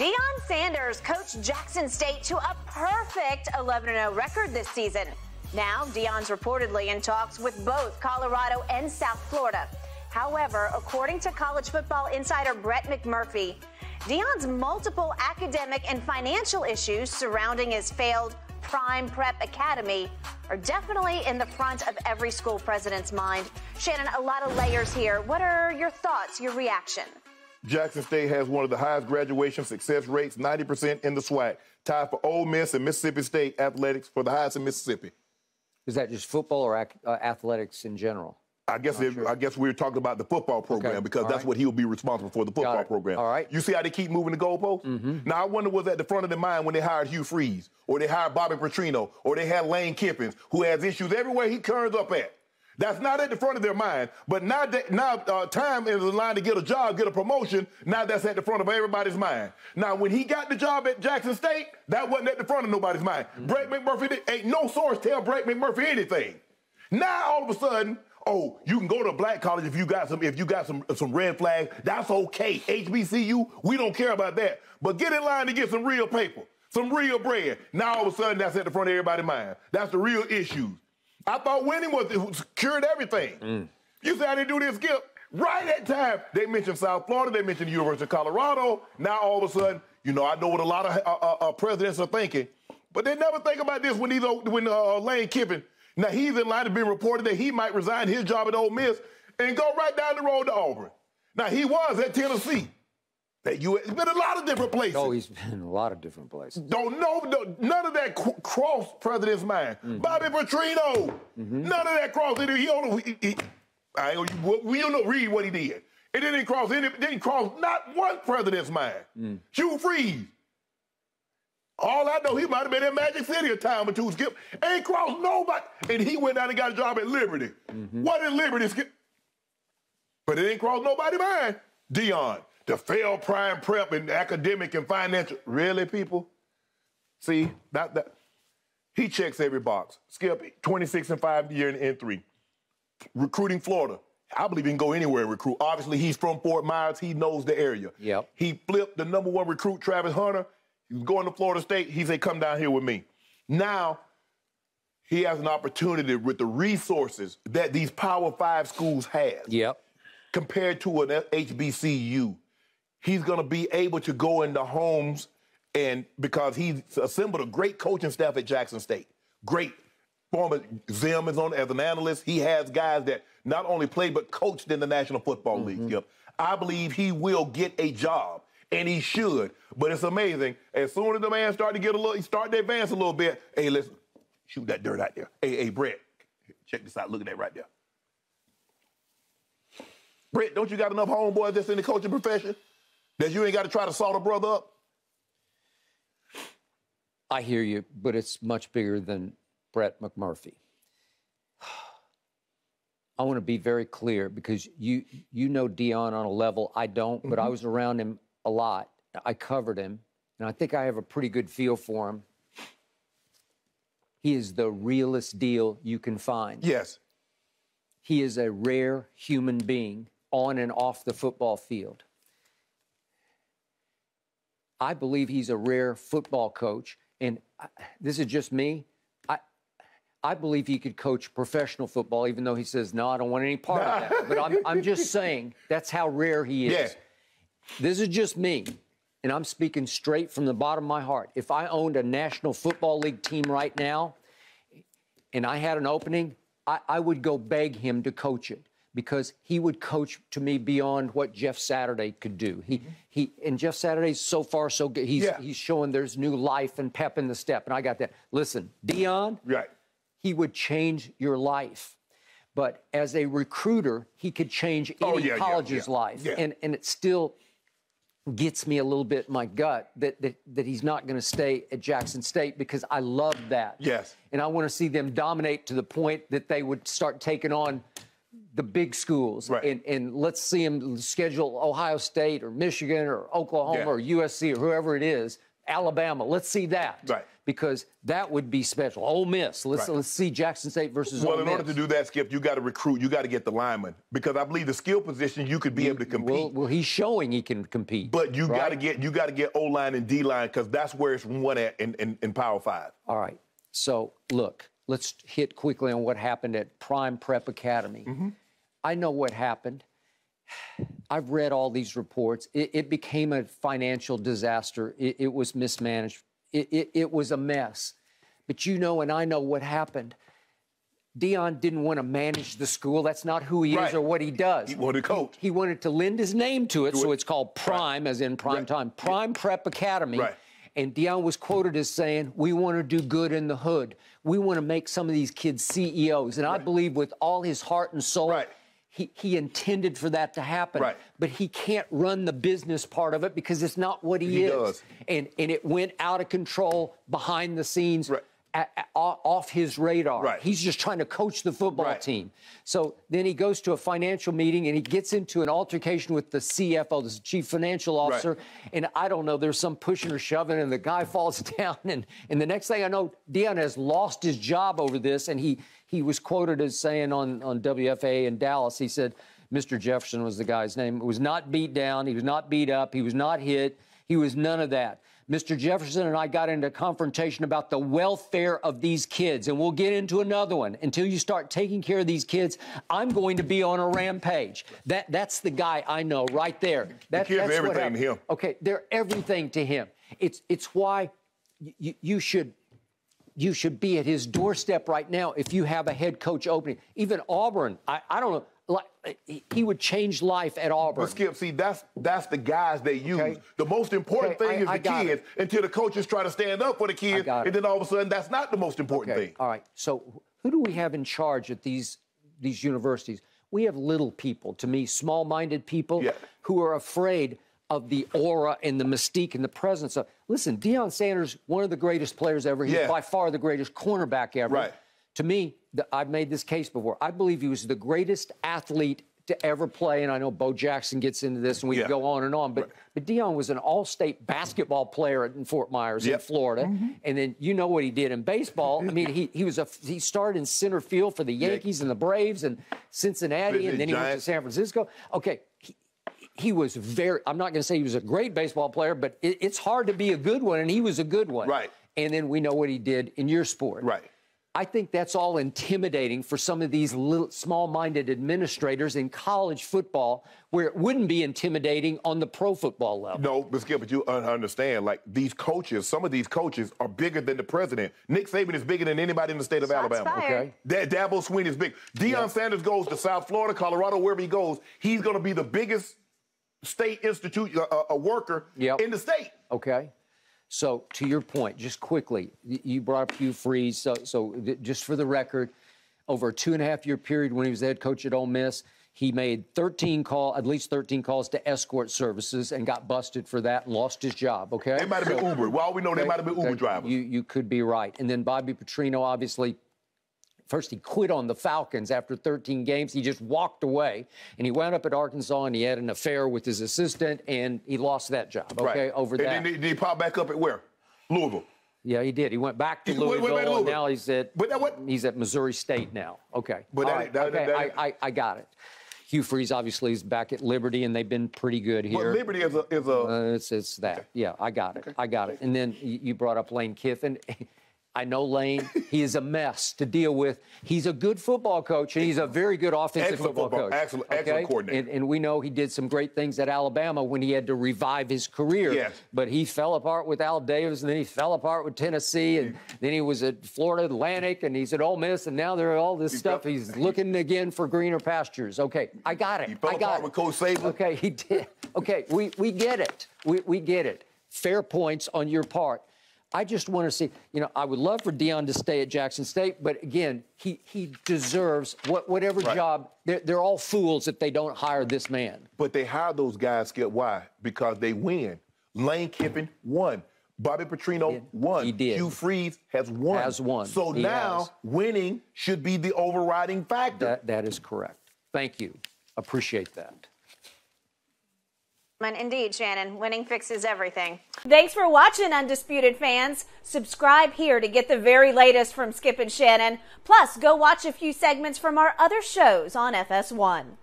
Deion Sanders coached Jackson State to a perfect 11-0 record this season. Now, Deion's reportedly in talks with both Colorado and South Florida. However, according to college football insider Brett McMurphy, Deion's multiple academic and financial issues surrounding his failed Prime Prep Academy are definitely in the front of every school president's mind. Shannon, a lot of layers here. What are your thoughts, your reaction? Jackson State has one of the highest graduation success rates, 90% in the SWAC, tied for Ole Miss and Mississippi State athletics for the highest in Mississippi. Is that just football or athletics in general? I guess we were talking about the football program because that's what he'll be responsible for, the football program. All right. You see how they keep moving the goalposts? Mm-hmm. Now, I wonder what's at the front of their mind when they hired Hugh Freeze or they hired Bobby Petrino or they had Lane Kiffin, who has issues everywhere he turns up at. That's not at the front of their mind, but now time is in line to get a job, get a promotion. Now that's at the front of everybody's mind. Now, when he got the job at Jackson State, that wasn't at the front of nobody's mind. Mm-hmm. Brett McMurphy, ain't no source tell Brett McMurphy anything. Now, all of a sudden, oh, you can go to a black college if you got some red flags. That's okay. HBCU, we don't care about that. But get in line to get some real paper, some real bread. Now, all of a sudden, that's at the front of everybody's mind. That's the real issues. I thought winning was cured everything. Mm. You see how they do this, Skip? Right at time, they mentioned South Florida, they mentioned the University of Colorado. Now, all of a sudden, you know, I know what a lot of presidents are thinking, but they never think about this when Lane Kiffin, now he's in line to be reported that he might resign his job at Ole Miss and go right down the road to Auburn. Now, he was at Tennessee. He's been a lot of different places. Oh, he's been in a lot of different places. None of that crossed president's mind. Mm-hmm. Bobby Petrino, none of that crossed. We don't know, read what he did. It didn't cross not one president's mind. Mm. Hugh Freeze. All I know, he might have been in Magic City a time or two, Skip. Ain't crossed nobody. And he went down and got a job at Liberty. Mm-hmm. What is Liberty, Skip? But it ain't crossed nobody's mind. Deion. The failed prime prep and academic and financial. Really, people? See, he checks every box. Skip, 26-5 year in 3. Recruiting Florida. I believe he can go anywhere and recruit. Obviously, he's from Fort Myers. He knows the area. Yep. He flipped the #1 recruit, Travis Hunter. He was going to Florida State. He said, come down here with me. Now, he has an opportunity with the resources that these Power 5 schools have. Yep. Compared to an HBCU. He's going to be able to go into homes, and because he's assembled a great coaching staff at Jackson State. Great. Former Zim is on as an analyst. He has guys that not only played but coached in the National Football League. Yep. I believe he will get a job, and he should. But it's amazing. As soon as the man start to advance a little bit, hey, let's shoot that dirt out there. Hey, Brett, check this out. Look at that right there. Brett, don't you got enough homeboys that's in the coaching profession that you ain't got to try to salt a brother up? I hear you, but it's much bigger than Brett McMurphy. I want to be very clear because you know Deion on a level I don't, but I was around him a lot. I covered him, and I think I have a pretty good feel for him. He is the realest deal you can find. Yes. He is a rare human being on and off the football field. I believe he's a rare football coach, and this is just me. I believe he could coach professional football, even though he says, no, I don't want any part of that. But I'm just saying that's how rare he is. Yeah. This is just me, and I'm speaking straight from the bottom of my heart. If I owned a National Football League team right now and I had an opening, I would go beg him to coach it, because he would coach to me beyond what Jeff Saturday could do. And Jeff Saturday's so far so good. He's showing there's new life and pep in the step, and I got that. Listen, Deion, he would change your life. But as a recruiter, he could change any college's life. Yeah. And it still gets me a little bit in my gut that he's not going to stay at Jackson State, because I love that. Yes. And I want to see them dominate to the point that they would start taking on the big schools. Right. And let's see him schedule Ohio State or Michigan or Oklahoma or USC or whoever it is, Alabama. Let's see that. Right. because that would be special. Ole Miss. Let's see Jackson State versus Ole Miss. Well, in order to do that, Skip, you got to recruit. You got to get the linemen, because I believe the skill position you could be able to compete. Well, he's showing he can compete. But you got to get O-line and D-line, because that's where it's won at in Power 5. All right. So look, let's hit quickly on what happened at Prime Prep Academy. I know what happened. I've read all these reports. It became a financial disaster. It was mismanaged. It was a mess. But you know, and I know what happened. Deion didn't want to manage the school. That's not who he is or what he does. He wanted to coach. He wanted to lend his name to it, so it's called Prime, as in prime time. Prime Prep Academy. And Deion was quoted as saying, we want to do good in the hood. We want to make some of these kids CEOs. And I believe with all his heart and soul, he intended for that to happen. But he can't run the business part of it because it's not what he is. And it went out of control behind the scenes. Off his radar. He's just trying to coach the football team. So then he goes to a financial meeting and he gets into an altercation with the CFO, the chief financial officer. And I don't know, there's some pushing or shoving and the guy falls down. And the next thing I know, Deion has lost his job over this. And he was quoted as saying on WFA in Dallas, he said, Mr. Jefferson was the guy's name, was not beat down. He was not beat up. He was not hit. He was none of that. Mr. Jefferson and I got into a confrontation about the welfare of these kids, and we'll get into another one. Until you start taking care of these kids, I'm going to be on a rampage. That's the guy I know right there. The kids are everything to him. Okay, they're everything to him. It's why you should be at his doorstep right now if you have a head coach opening. Even Auburn, I don't know. Like, he would change life at Auburn. But Skip, see, that's the guys they use. The most important thing is the kids until the coaches try to stand up for the kids, and then all of a sudden that's not the most important thing. All right. So who do we have in charge at these universities? We have little people, to me, small-minded people who are afraid of the aura and the mystique and the presence of. Listen, Deion Sanders, one of the greatest players ever. He's by far the greatest cornerback ever. To me, I've made this case before. I believe he was the greatest athlete to ever play, and I know Bo Jackson gets into this, and we can go on and on, but Deion was an all-state basketball player in Fort Myers in Florida, and then you know what he did in baseball. I mean, he started in center field for the Yankees and the Braves and Cincinnati, and then he went to San Francisco. Okay, he was I'm not going to say he was a great baseball player, but it's hard to be a good one, and he was a good one. And then we know what he did in your sport. I think that's all intimidating for some of these little small-minded administrators in college football, where it wouldn't be intimidating on the pro football level. No, but Skip, but you understand, like, these coaches, some of these coaches are bigger than the president. Nick Saban is bigger than anybody in the state of Alabama. Okay. Dabo Swinney is big. Deion Sanders goes to South Florida, Colorado, wherever he goes, he's going to be the biggest state institute, a worker in the state. Okay. So, to your point, just quickly, you brought up Hugh Freeze. So just for the record, over a 2.5-year period when he was the head coach at Ole Miss, he made at least 13 calls to escort services and got busted for that and lost his job, okay? They might have been Uber. Well, we know they might have been Uber drivers. You could be right. And then Bobby Petrino, obviously, first he quit on the Falcons after 13 games. He just walked away, and he wound up at Arkansas, and he had an affair with his assistant, and he lost that job, over that. And then did he pop back up at where? Louisville. Yeah, he did. He went back to Louisville, and now he's at Missouri State now. Okay. But I got it. Hugh Freeze obviously is back at Liberty, and they've been pretty good here. But Liberty is a it's that. Okay. Yeah, I got it. I got it. And then you brought up Lane Kiffin. I know Lane. He is a mess to deal with. He's a good football coach, and he's a very good offensive football coach. Excellent coordinator. And we know he did some great things at Alabama when he had to revive his career. Yes. But he fell apart with Al Davis, and then he fell apart with Tennessee, and then he was at Florida Atlantic, and he's at Ole Miss, and now there's all this stuff. He's looking again for greener pastures. Okay, I got it. He fell apart with Coach Saban. Okay, he did. Okay, we get it. We get it. Fair points on your part. I just want to see, I would love for Deion to stay at Jackson State, but again, he deserves whatever job. They're all fools if they don't hire this man. But they hire those guys, Skip. Why? Because they win. Lane Kiffin won. Bobby Petrino won. He did. Hugh Freeze has won. So now winning should be the overriding factor. That is correct. Thank you. Appreciate that. Indeed, Shannon. Winning fixes everything. Thanks for watching, Undisputed fans. Subscribe here to get the very latest from Skip and Shannon. Plus, go watch a few segments from our other shows on FS1.